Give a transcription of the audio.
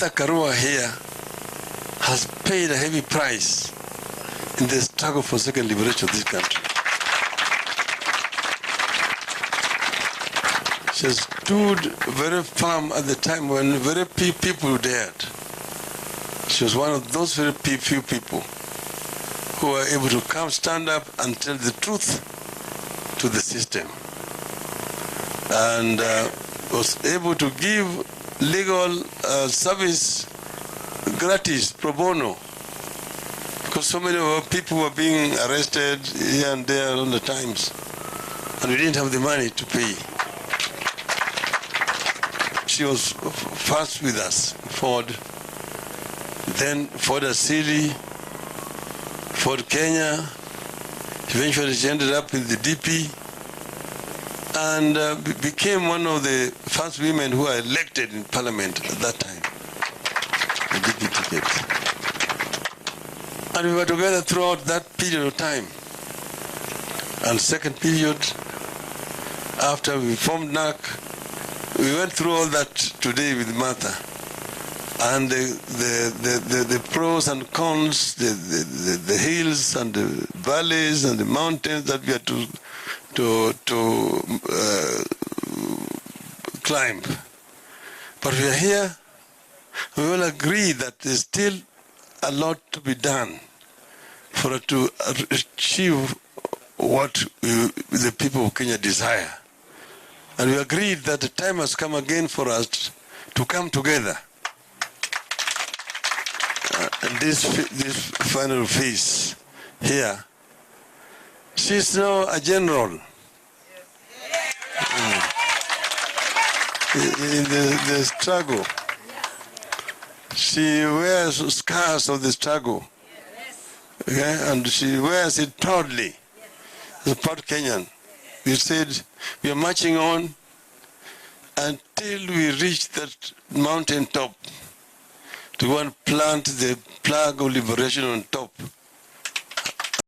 Martha Karua here has paid a heavy price in the struggle for second liberation of this country. She stood very firm at the time when very few people dared. She was one of those very few people who were able to come, stand up and tell the truth to the system. And was able to give legal service gratis, pro bono, because so many of our people were being arrested here and there all the times, and we didn't have the money to pay. She was first with us, Ford, then Ford Asili, Ford Kenya. Eventually she ended up in the DP and became one of the first women who were elected in parliament at that time, the DP ticket. And we were together throughout that period of time. And second period, after we formed NARC, we went through all that today with Martha, and the pros and cons, the hills and the valleys and the mountains that we had to climb. But we are here. We all agree that there's still a lot to be done for us to achieve what the people of Kenya desire. And we agreed that the time has come again for us to come together. And this final phase here, she's now a general in the struggle. She wears scars of the struggle, okay? And she wears it proudly. As a proud Kenyan, we said we are marching on until we reach that mountain top to go and plant the flag of liberation on top.